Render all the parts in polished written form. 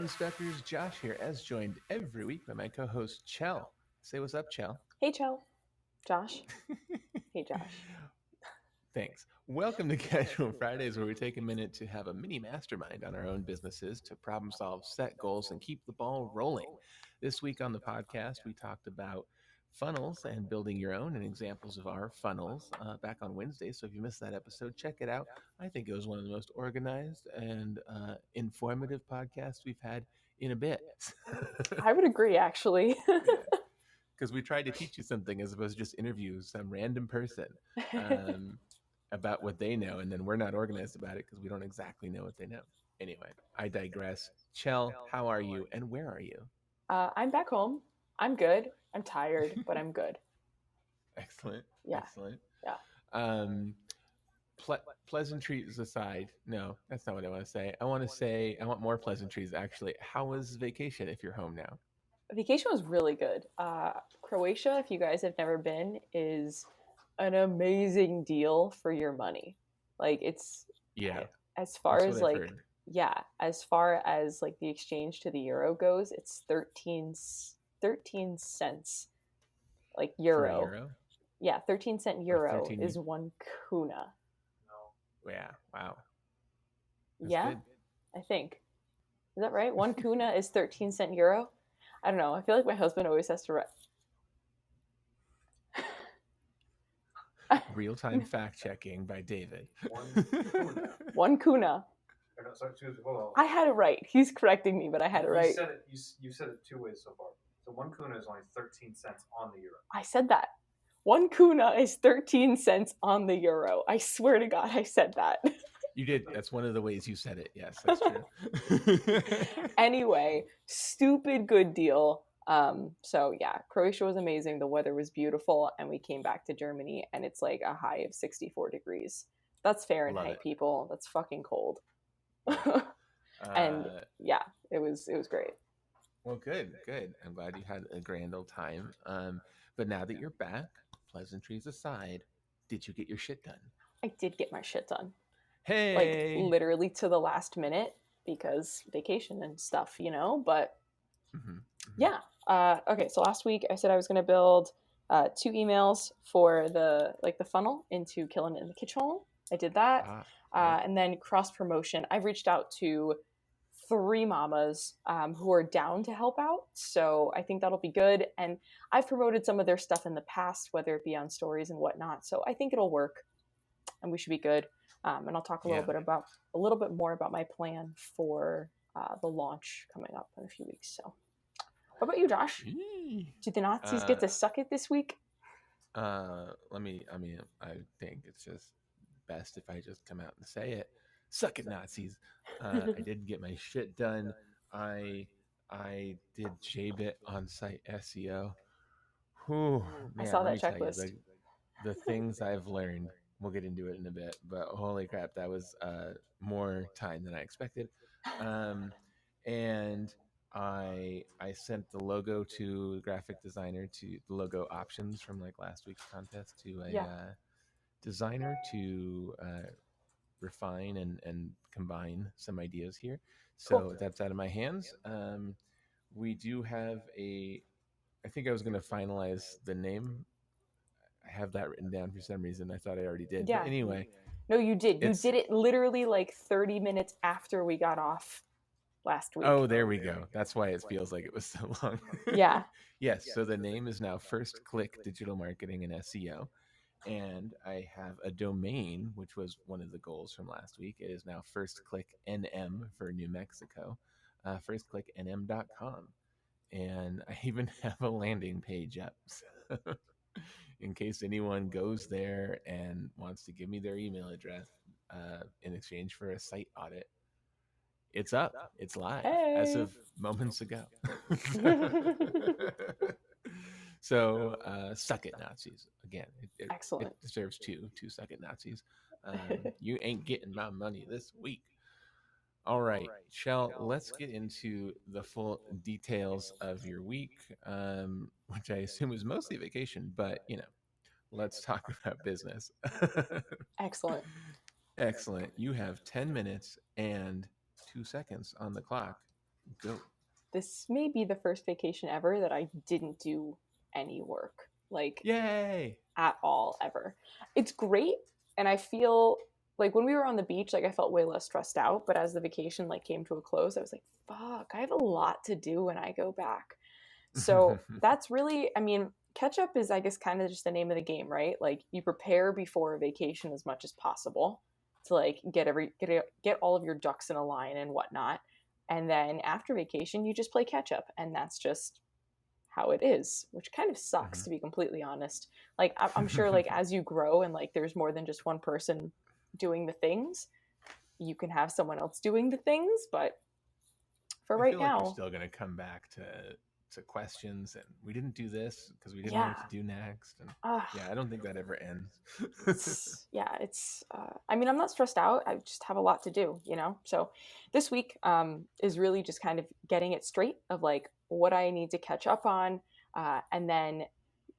Unstuckers, Josh here, as joined every week by my co-host Cel. Say what's up, Cel. Hey, Cel. Josh. Hey, Josh. Thanks. Welcome to Casual Fridays, where we take a minute to have a mini mastermind on our own businesses to problem solve, set goals, and keep the ball rolling. This week on the podcast, we talked about funnels and building your own and examples of our funnels back on Wednesday. So if you missed that episode, check it out. I think it was one of the most organized and informative podcasts we've had in a bit. I would agree, actually. Because we tried to teach you something as opposed to just interview some random person about what they know, and then we're not organized about it because we don't exactly know what they know. Anyway, I digress. Cel, how are you, and where are you? I'm back home. I'm good. I'm tired, but I'm good. Excellent. Yeah. Excellent. Yeah. Pleasantries aside, no, that's not what I want to say. I want more pleasantries, actually. How was vacation if you're home now? Vacation was really good. Croatia, if you guys have never been, is an amazing deal for your money. Like, it's as far that's as what I've like heard. as far as like the exchange to the euro goes, it's 13 cents like For a euro. euro? Yeah, 13-cent euro 13 is 1 kuna. Yeah, wow. That's Yeah, good. I think. Is that right? 1 kuna is 13-cent euro? I don't know. I feel like my husband always has to Real-time fact-checking by David. 1 kuna. Sorry, hold on. I had it right. He's correcting me, but I had it right. You said it two ways so far. So 1 kuna is only 13 cents on the euro. I said that. 1 kuna is 13 cents on the euro. I swear to God, I said that. You did. That's one of the ways you said it. Yes, that's true. Anyway, stupid good deal. So yeah, Croatia was amazing. The weather was beautiful, and we came back to Germany, and it's like a high of 64 degrees. That's Fahrenheit, people. That's fucking cold. And yeah, it was great. Well, good. I'm glad you had a grand old time. But now that you're back, pleasantries aside, did you get your shit done? I did get my shit done. Hey! Like, literally to the last minute, because vacation and stuff, but yeah. Okay, so last week I said I was going to build 2 emails for the funnel into Killing It in the Kitchen. I did that. And then cross promotion. I've reached out to 3 mamas who are down to help out. So I think that'll be good. And I've promoted some of their stuff in the past, whether it be on stories and whatnot. So I think it'll work and we should be good. And I'll talk a little bit more about my plan for the launch coming up in a few weeks. So what about you, Josh? Did the Nazis get to suck it this week? I think it's just best if I just come out and say it. Suck it, Nazis. I didn't get my shit done. I did JBit on-site SEO. Whew, man, I saw that checklist. You, the things I've learned, we'll get into it in a bit, but holy crap, that was more time than I expected. And I sent the logo to the graphic designer, to the logo options from like last week's contest, to a designer to refine and combine some ideas here. So cool. That's out of my hands. We do have I think I was going to finalize the name. I have that written down for some reason. I thought I already did. Yeah. But anyway. No, you did. You did it literally like 30 minutes after we got off last week. Oh, there we go. That's why it feels like it was so long. Yeah. Yes. So the name is now First Click Digital Marketing and SEO. And I have a domain, which was one of the goals from last week. It is now First Click NM for New Mexico, firstclicknm.com. And I even have a landing page up. So in case anyone goes there and wants to give me their email address in exchange for a site audit, it's up. It's live as of moments ago. So suck it, Nazis. Again, excellent. It deserves two suck it, Nazis. You ain't getting my money this week. All right, Cel, let's get into the full details of your week, which I assume is mostly vacation, but let's talk about business. Excellent. You have 10 minutes and 2 seconds on the clock Go. This may be the first vacation ever that I didn't do any work, like Yay! at all, ever. It's great, and I feel like when we were on the beach, like I felt way less stressed out. But as the vacation like came to a close, I was like, "Fuck, I have a lot to do when I go back." So that's really, I mean, catch up is, I guess, kind of just the name of the game, right? Like you prepare before a vacation as much as possible to like get all of your ducks in a line and whatnot, and then after vacation, you just play catch up, and that's just how it is, which kind of sucks to be completely honest. Like I'm sure like as you grow and like there's more than just one person doing the things, you can have someone else doing the things, but for I right feel like you're now, still going to come back to questions and we didn't do this because we didn't know yeah. what to do next. And uh, yeah, I don't think that ever ends. it's I mean, I'm not stressed out, I just have a lot to do, you know. So this week is really just kind of getting it straight of like what I need to catch up on, and then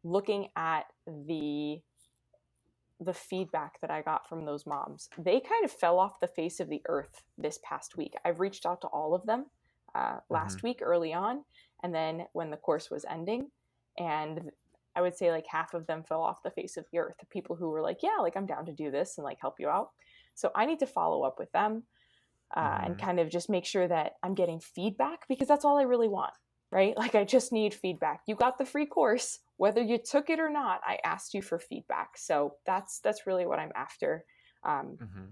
looking at the feedback that I got from those moms. They kind of fell off the face of the earth this past week. I've reached out to all of them last week early on, and then when the course was ending, and I would say like half of them fell off the face of the earth. The people who were like, yeah, like I'm down to do this and like help you out. So I need to follow up with them and kind of just make sure that I'm getting feedback, because that's all I really want, right? Like I just need feedback. You got the free course, whether you took it or not. I asked you for feedback, so that's really what I'm after,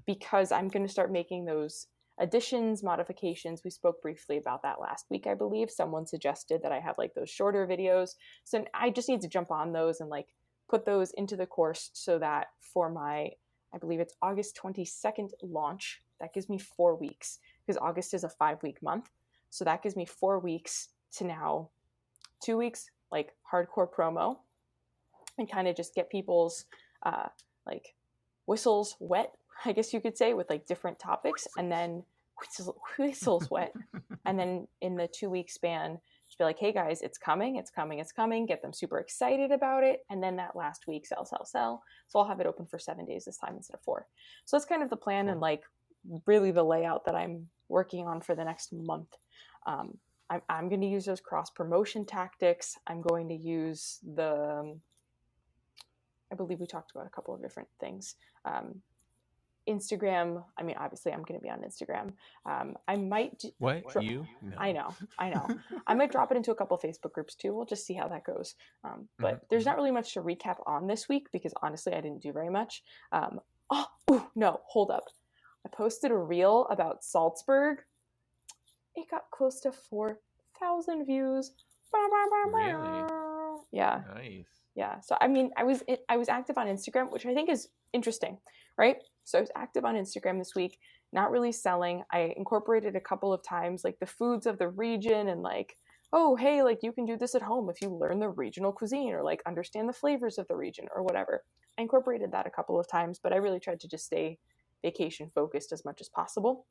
because I'm going to start making those additions, modifications. We spoke briefly about that last week, I believe. Someone suggested that I have like those shorter videos, so I just need to jump on those and like put those into the course so that for my, I believe it's August 22nd launch, that gives me 4 weeks, because August is a 5-week month. So that gives me 4 weeks to now 2 weeks like hardcore promo and kind of just get people's like whistles wet, I guess you could say, with like different topics, and then whistles wet. And then in the 2-week span, just be like, hey guys, it's coming, it's coming, it's coming. Get them super excited about it. And then that last week, sell. So I'll have it open for 7 days this time instead of 4. So that's kind of the plan. Cool. And like really the layout that I'm working on for the next month. I'm going to use those cross promotion tactics. I'm going to use I believe we talked about a couple of different things. Instagram. I mean, obviously I'm going to be on Instagram. I might. You? No. I know. I might drop it into a couple of Facebook groups too. We'll just see how that goes. But there's not really much to recap on this week because honestly, I didn't do very much. No, hold up. I posted a reel about Salzburg. It got close to 4,000 views. Really? Yeah. Nice. Yeah. So I mean, I was active on Instagram, which I think is interesting, right? So I was active on Instagram this week, not really selling. I incorporated a couple of times like the foods of the region and like, oh, hey, like you can do this at home if you learn the regional cuisine or like understand the flavors of the region or whatever. I incorporated that a couple of times, but I really tried to just stay vacation focused as much as possible.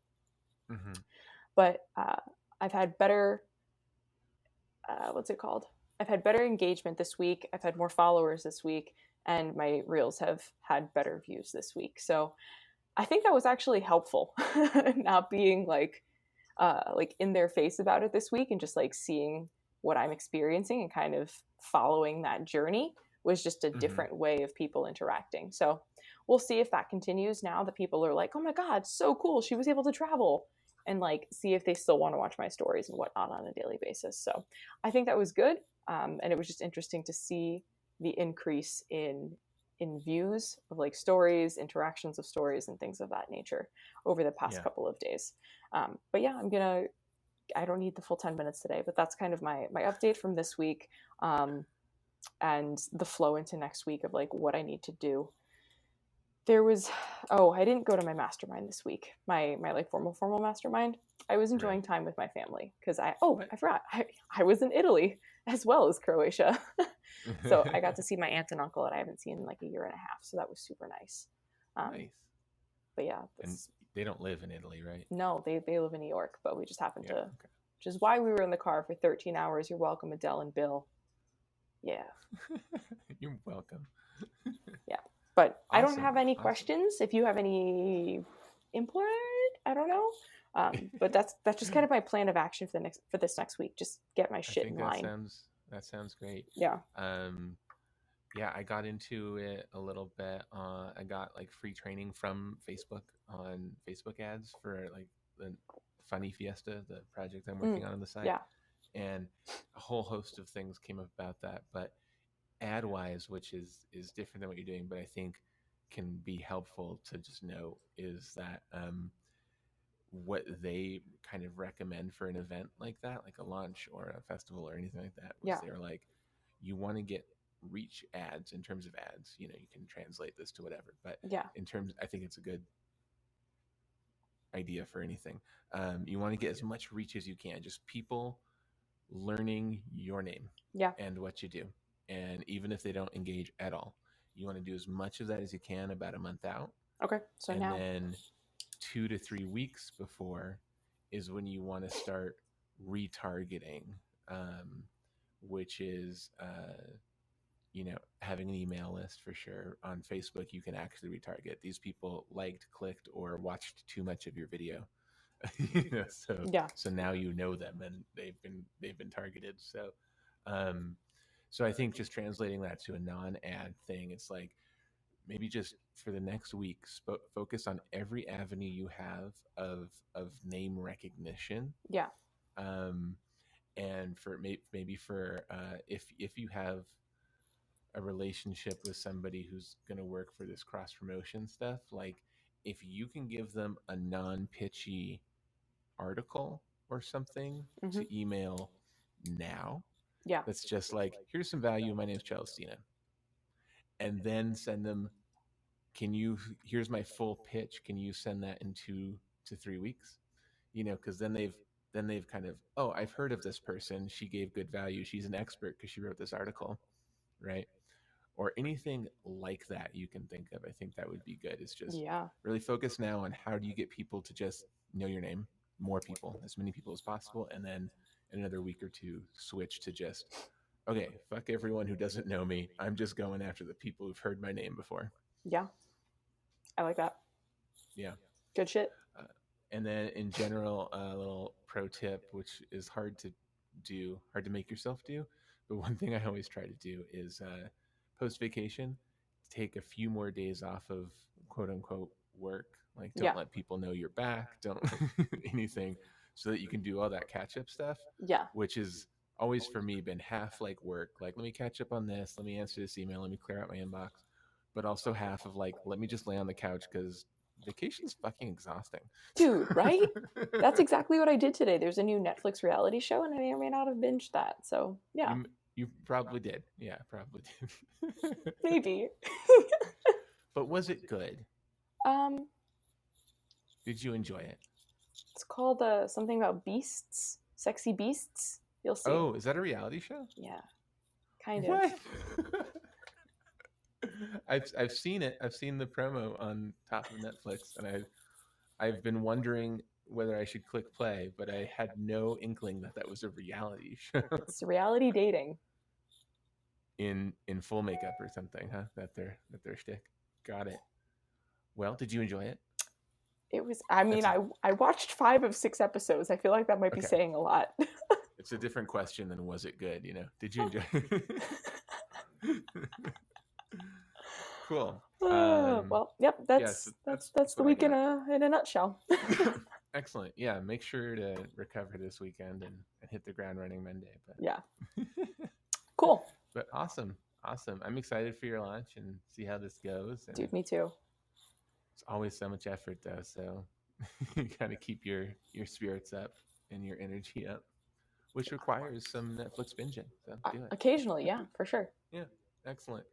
But I've had better, I've had better engagement this week. I've had more followers this week, and my reels have had better views this week. So I think that was actually helpful, not being like in their face about it this week and just like seeing what I'm experiencing and kind of following that journey was just a different way of people interacting. So we'll see if that continues now that people are like, oh my God, so cool. She was able to travel. And like see if they still want to watch my stories and whatnot on a daily basis. So I think that was good. And it was just interesting to see the increase in views of like stories, interactions of stories, and things of that nature over the past couple of days. But yeah, I don't need the full 10 minutes today, but that's kind of my update from this week, and the flow into next week of like what I need to do. I didn't go to my mastermind this week, my like formal mastermind. I was enjoying time with my family because I forgot I was in Italy as well as Croatia. So I got to see my aunt and uncle that I haven't seen in like a year and a half. So that was super nice. Nice. But yeah. And they don't live in Italy, right? No, they live in New York, but we just happened to, which is why we were in the car for 13 hours. You're welcome, Adele and Bill. Yeah. You're welcome. Yeah. But awesome. I don't have any Awesome. questions. If you have any input, I don't know. But that's just kind of my plan of action for this next week. Just get my shit in line. That sounds great. Yeah. Yeah, I got into it a little bit. I got like free training from Facebook on Facebook ads for like the Funny Fiesta, the project I'm working on the side. Yeah. And a whole host of things came about that. But ad wise, which is different than what you're doing, but I think can be helpful to just know is that what they kind of recommend for an event like that, like a launch or a festival or anything like that, was they're like, you want to get reach ads in terms of ads. You know, you can translate this to whatever, but in terms, I think it's a good idea for anything. You want to get as much reach as you can, just people learning your name and what you do. And even if they don't engage at all, you want to do as much of that as you can about a month out. Okay. So and now then 2 to 3 weeks before is when you want to start retargeting, which is, you know, having an email list for sure. On Facebook, you can actually retarget. These people liked, clicked, or watched too much of your video. You know, so now you know them and they've been targeted. So I think just translating that to a non-ad thing, it's like maybe just for the next week, focus on every avenue you have of name recognition. Yeah. And for maybe for if you have a relationship with somebody who's going to work for this cross promotion stuff, like if you can give them a non-pitchy article or something to email now, that's just like, here's some value, my name's Cel, and then send them, here's my full pitch, can you send that in 2 to 3 weeks? You know, because then they've kind of, oh, I've heard of this person, she gave good value, she's an expert because she wrote this article, right? Or anything like that you can think of. I think that would be good. It's just really focus now on how do you get people to just know your name, more people, as many people as possible, and then in another week or two switch to just, okay, fuck everyone who doesn't know me, I'm just going after the people who've heard my name before. Yeah, I like that. Yeah, good shit. And then in general, a little pro tip, which is hard to make yourself do, but one thing I always try to do is post vacation, take a few more days off of quote unquote work. Like, don't let people know you're back, don't anything, so that you can do all that catch up stuff. Yeah. Which is always for me been half like work, like let me catch up on this, let me answer this email, let me clear out my inbox, but also half of like, let me just lay on the couch because vacation's fucking exhausting. Dude, right? That's exactly what I did today. There's a new Netflix reality show and I may or may not have binged that. So yeah. You probably did. Yeah, probably did. Maybe. But was it good? Did you enjoy it? It's called something about beasts, sexy beasts. You'll see. Oh, is that a reality show? Yeah, kind of. What? I've seen it. I've seen the promo on top of Netflix, and I've been wondering whether I should click play, but I had no inkling that was a reality show. It's reality dating. In full makeup or something, huh? That their shtick. Got it. Well, did you enjoy it? It was. I mean, I watched 5 of 6 episodes. I feel like that might be saying a lot. It's a different question than was it good? You know, did you enjoy it? Cool. Well, yep. That's the week in a nutshell. Excellent. Yeah, make sure to recover this weekend and hit the ground running Monday. But yeah. Cool. But awesome. I'm excited for your launch and see how this goes. And dude, me too. It's always so much effort though, so you gotta keep your spirits up and your energy up, which requires some Netflix binging. So do it. Occasionally, yeah, for sure. Yeah, excellent.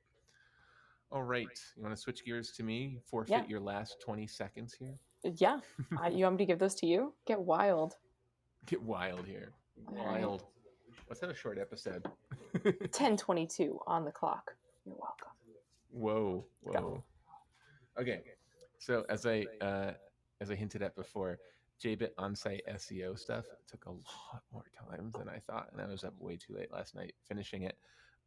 All right, you want to switch gears to me? Forfeit your last 20 seconds here? Yeah. You want me to give those to you? Get wild. Get wild here. Wild. Right. Let's have a short episode. 10:22 on the clock. You're welcome. Whoa. Go. Okay. So as I hinted at before, JBit on-site SEO stuff took a lot more time than I thought, and I was up way too late last night finishing it.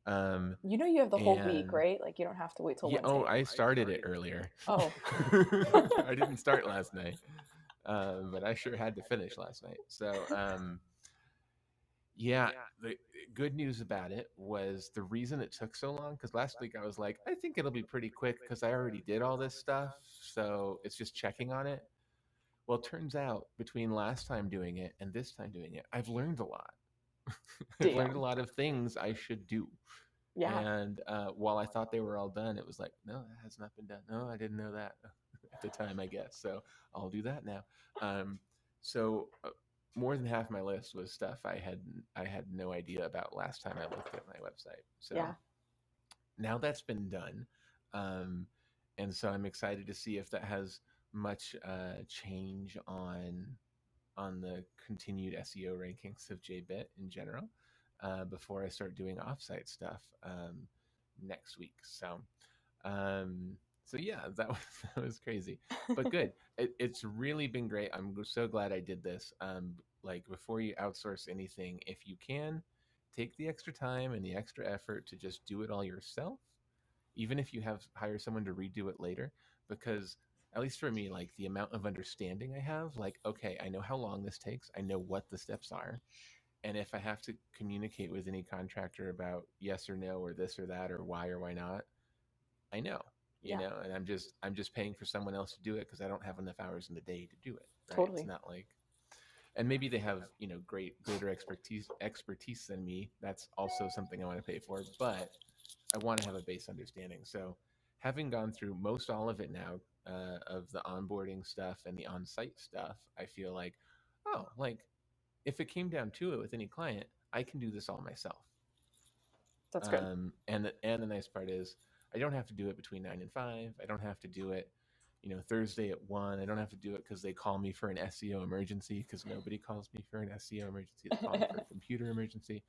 You know you have the whole week, right? Like you don't have to wait till Wednesday. Oh, I started it earlier. Oh. I didn't start last night. but I sure had to finish last night. So yeah, the good news about it was the reason it took so long, because last week I was like, I think it'll be pretty quick because I already did all this stuff, so it's just checking on it. Well, it turns out between last time doing it and this time doing it, I've learned a lot. I've learned a Damn. lot of things I should do. Yeah. And while I thought they were all done, it was like, no, that has not been done. No, I didn't know that at the time, I guess. So I'll do that now. So more than half my list was stuff I had no idea about last time I looked at my website. So Yeah. now that's been done, um, and so I'm excited to see if that has much change on the continued SEO rankings of JBit in general before I start doing offsite stuff next week. Um, so yeah, that was that was crazy, but good. It's really been great. I'm so glad I did this. Like before you outsource anything, if you can, take the extra time and the extra effort to just do it all yourself, even if you have hire someone to redo it later, because at least for me, like the amount of understanding I have, like, okay, I know how long this takes, I know what the steps are, and if I have to communicate with any contractor about yes or no or this or that or why or why not, I know, Yeah. and I'm just paying for someone else to do it because I don't have enough hours in the day to do it, right? It's Totally. not like, and maybe they have greater expertise than me. That's also something I want to pay for, but I want to have a base understanding. So having gone through most all of it now, of the onboarding stuff and the on-site stuff, I feel like, oh, like if it came down to it with any client, I can do this all myself. That's good. And the nice part is I don't have to do it between 9 and 5. I don't have to do it, Thursday at 1. I don't have to do it because they call me for an SEO emergency, because nobody calls me for an SEO emergency. They call me for a computer emergency.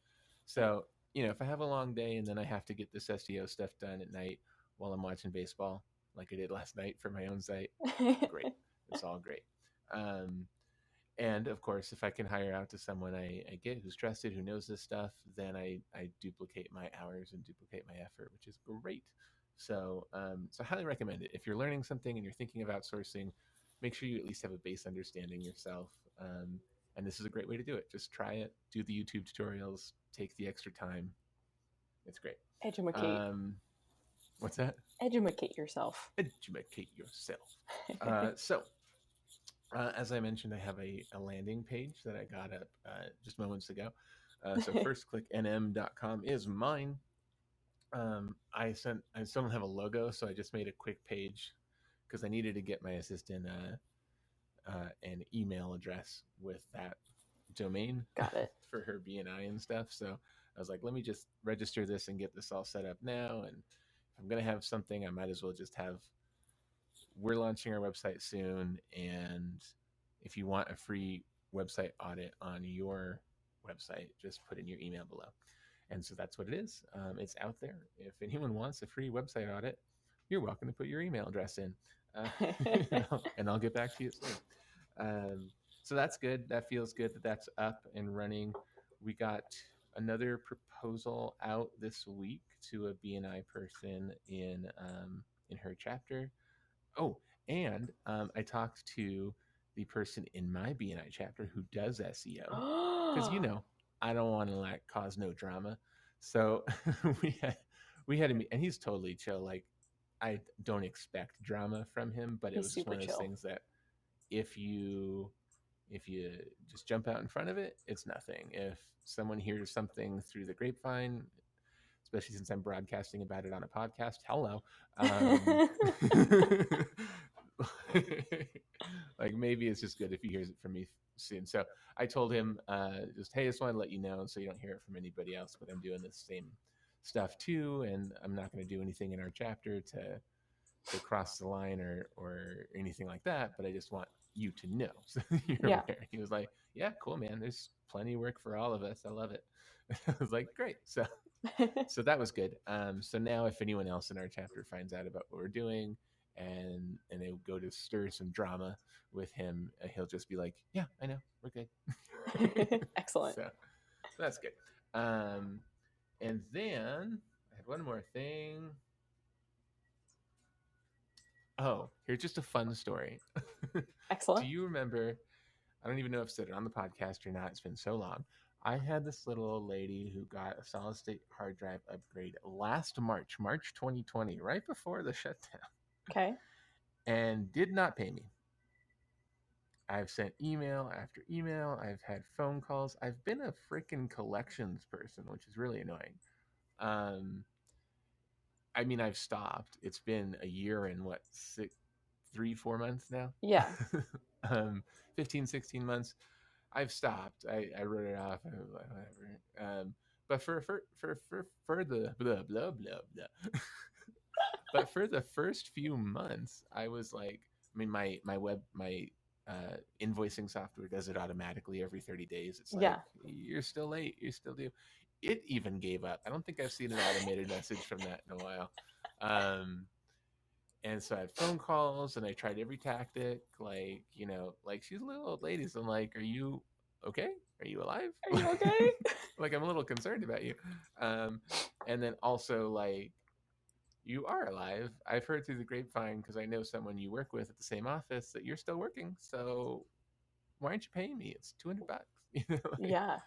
So, if I have a long day and then I have to get this SEO stuff done at night while I'm watching baseball, like I did last night for my own site, great. It's all great. And of course, if I can hire out to someone I get who's trusted, who knows this stuff, then I duplicate my hours and duplicate my effort, which is great. So I highly recommend it. If you're learning something and you're thinking of outsourcing, make sure you at least have a base understanding yourself. And this is a great way to do it. Just try it, do the YouTube tutorials, take the extra time. It's great. Edumacate. What's that? Edumacate yourself. Educate yourself. As I mentioned, I have a landing page that I got up just moments ago. So firstclicknm.com is mine. I still don't have a logo, so I just made a quick page because I needed to get my assistant an email address with that domain. Got it. For her BNI and stuff. So I was like, let me just register this and get this all set up now. And if I'm going to have something, I might as well just have, we're launching our website soon. And if you want a free website audit on your website, just put in your email below. And so that's what it is. It's out there. If anyone wants a free website audit, you're welcome to put your email address in, and I'll get back to you soon. So that's good. That feels good that that's up and running. We got another proposal out this week to a BNI person in her chapter. Oh, and I talked to the person in my BNI chapter who does SEO, because I don't want to cause no drama. So we had a meet, and he's totally chill. Like, I don't expect drama from him, but it was just one of those things that if you just jump out in front of it, it's nothing. If someone hears something through the grapevine, especially since I'm broadcasting about it on a podcast, hello. Like, maybe it's just good if he hears it from me soon. So I told him, just, hey, I just want to let you know so you don't hear it from anybody else, but I'm doing this same stuff too, and I'm not going to do anything in our chapter to cross the line or anything like that, but I just want you to know so you're aware. He was like, yeah, cool, man, there's plenty of work for all of us, I love it. I was like, great. So that was good. So now if anyone else in our chapter finds out about what we're doing and they go to stir some drama with him, he'll just be like, yeah, I know, we're good. Excellent. So that's good. And then I had one more thing. Oh, here's just a fun story. Do Excellent. you remember? I don't even know if I've said it on the podcast or not. It's been so long. I had this little old lady who got a solid state hard drive upgrade last March 2020, right before the shutdown, Okay. and did not pay me. I've sent email after email. I've had phone calls. I've been a freaking collections person, which is really annoying. Um, I mean, I've stopped. It's been a year and what, 4 months now? Yeah. 15, 16 months. I've stopped. I wrote it off. Whatever. But for the blah blah blah blah. But for the first few months, I was like, I mean, my invoicing software does it automatically every 30 days. It's like, Yeah. you're still late. You're still due. It even gave up. I don't think I've seen an automated message from that in a while. And so I had phone calls and I tried every tactic. Like, like, she's a little old lady. So I'm like, are you okay? Are you alive? Are you okay? Like, I'm a little concerned about you. And then also, like, you are alive. I've heard through the grapevine, because I know someone you work with at the same office, that you're still working. So why aren't you paying me? It's $200. Like, Yeah.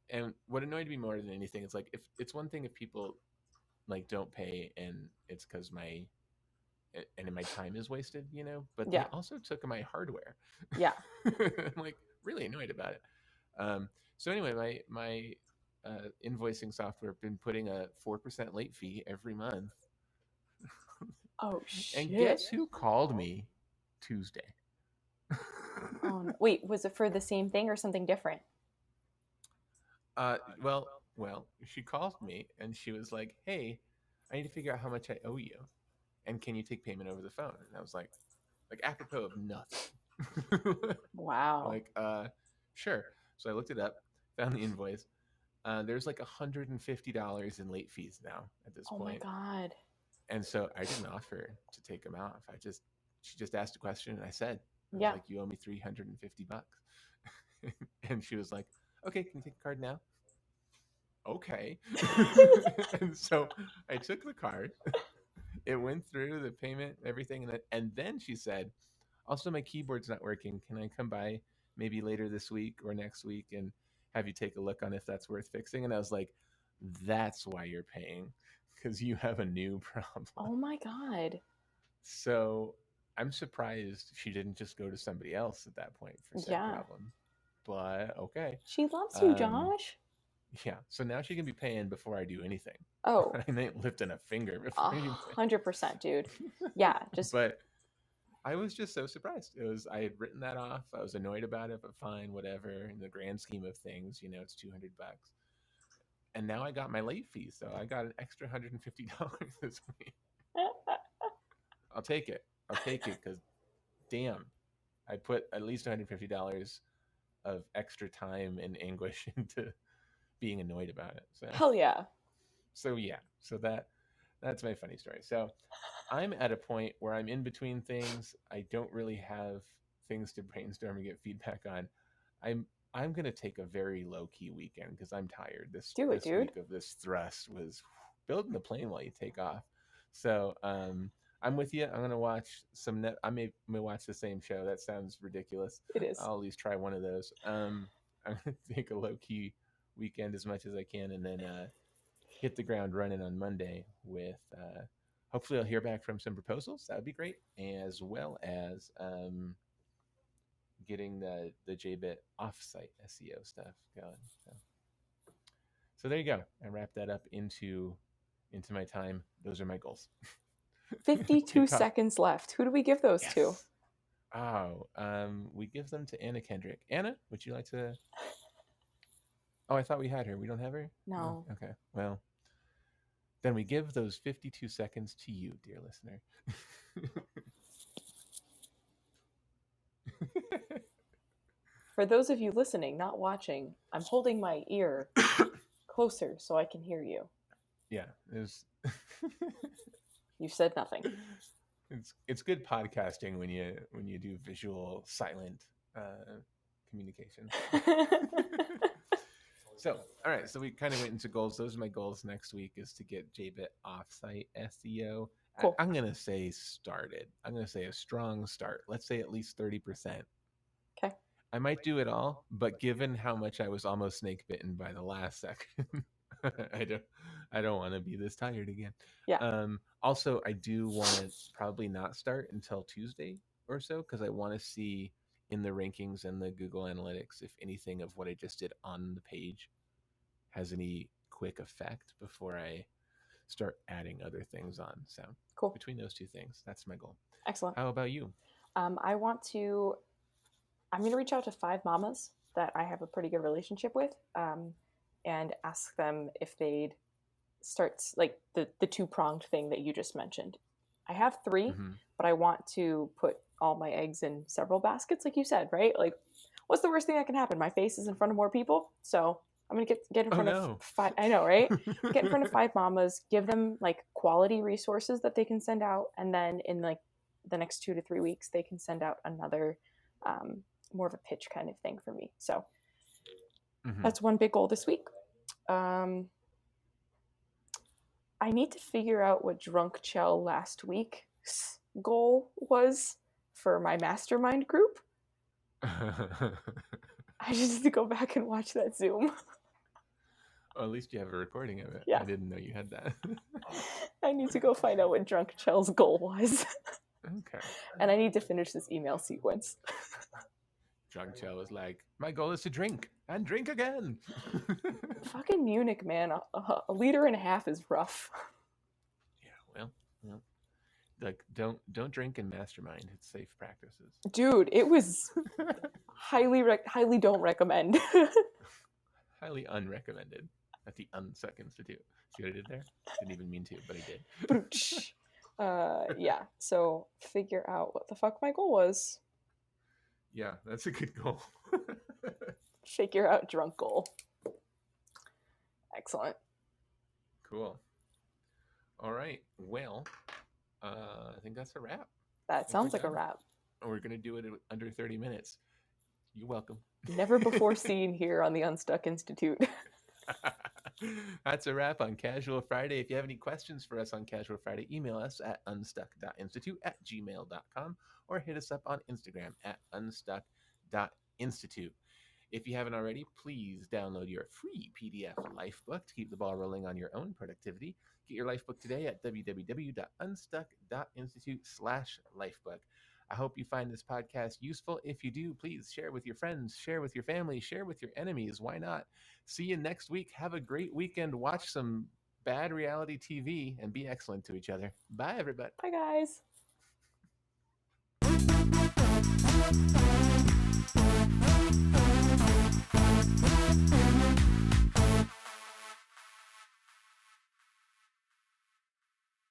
and what annoyed me more than anything is, like, if it's one thing if people like don't pay and it's because my time is wasted, but they Yeah. also took my hardware. Yeah. I'm like really annoyed about it. So anyway, my invoicing software been putting a 4% late fee every month. Oh shit. And guess who called me Tuesday? Oh no. Wait, was it for the same thing or something different? Well, she called me and she was like, "Hey, I need to figure out how much I owe you, and can you take payment over the phone?" And I was like apropos of nothing. Wow. Like, sure. So I looked it up, found the invoice. There's like $150 in late fees now at this Oh my point. god. And so I didn't offer to take them off. She just asked a question and I said, I was Yeah. like, "You owe me $350." And she was like, "Okay, can you take the card now?" Okay. And so I took the card. It went through the payment, everything, and then she said, "Also, my keyboard's not working. Can I come by maybe later this week or next week and have you take a look on if that's worth fixing?" And I was like, "That's why you're paying, because you have a new problem." Oh my god. So I'm surprised she didn't just go to somebody else at that point for said Yeah. problem. But okay. She loves you, Josh. Yeah. So now she can be paying before I do anything. Oh. I ain't lifting a finger before anything. 100%, dude. Yeah, just But I was just so surprised. I had written that off. I was annoyed about it, but fine, whatever. In the grand scheme of things, it's $200. And now I got my late fee, so I got an extra $150 this week. I'll take it. Because damn, I put at least $150 of extra time and anguish into being annoyed about it. So hell yeah. So yeah, that's my funny story. So I'm at a point where I'm in between things. I don't really have things to brainstorm and get feedback on. I'm gonna take a very low key weekend because I'm tired. This dude. week of this thrust was building the plane while you take off. So I'm with you. I'm gonna watch some I may watch the same show. That sounds ridiculous. It is. I'll at least try one of those. I'm gonna take a low key weekend as much as I can, and then hit the ground running on Monday with hopefully I'll hear back from some proposals. That would be great, as well as getting the JBit offsite SEO stuff going. So there you go. I wrapped that up into my time. Those are my goals. 52 seconds left. Who do we give those to? Oh, we give them to Anna Kendrick. Anna, would you like to? Oh, I thought we had her. We don't have her? No. Okay. Well, then we give those 52 seconds to you, dear listener. For those of you listening, not watching, I'm holding my ear closer so I can hear you. Yeah, there's. You said nothing. It's good podcasting when you do visual silent communication. So, all right. So we kind of went into goals. Those are my goals next week, is to get JBit offsite SEO Cool. I'm going to say started. I'm going to say a strong start. Let's say at least 30%. Okay. I might do it all, but given how much I was almost snake bitten by the last second, I don't want to be this tired again. Yeah. Also, I do want to probably not start until Tuesday or so, because I want to see in the rankings and the Google Analytics if anything of what I just did on the page has any quick effect before I start adding other things on. So Cool. between those two things, that's my goal. Excellent. How about you? I'm going to reach out to 5 mamas that I have a pretty good relationship with, and ask them if they'd start like the 2-pronged thing that you just mentioned. I have 3, but I want to put all my eggs in several baskets, like you said, right? Like, what's the worst thing that can happen? My face is in front of more people, so I'm gonna get in front of 5. I know, right? Get in front of 5 mamas, give them like quality resources that they can send out, and then in like the next 2 to 3 weeks, they can send out another, more of a pitch kind of thing for me. So that's one big goal this week. I need to figure out what Drunk Cel last week's goal was for my mastermind group. I just need to go back and watch that Zoom. Well, at least you have a recording of it. Yeah. I didn't know you had that. I need to go find out what Drunk Cel's goal was. Okay. And I need to finish this email sequence. Drunk Cel was like, my goal is to drink and drink again. Fucking Munich, man. A liter and a half is rough. Yeah, well, like don't drink and mastermind. It's safe practices. Dude, it was highly don't recommend. Highly unrecommended at the Unstuck Institute. See what I did there? Didn't even mean to, but I did. Yeah, so figure out what the fuck my goal was. Yeah, that's a good goal. Figure out drunk goal. Excellent. Cool. All right. Well, I think that's a wrap. That sounds like a wrap. We're going to do it in under 30 minutes. You're welcome. Never before seen here on the Unstuck Institute. That's a wrap on Casual Friday. If you have any questions for us on Casual Friday, email us at unstuck.institute@gmail.com or hit us up on Instagram at unstuck.institute. If you haven't already, please download your free PDF Lifebook to keep the ball rolling on your own productivity. Get your Lifebook today at www.unstuck.institute/lifebook. I hope you find this podcast useful. If you do, please share with your friends, share with your family, share with your enemies. Why not? See you next week. Have a great weekend. Watch some bad reality TV and be excellent to each other. Bye, everybody. Bye, guys.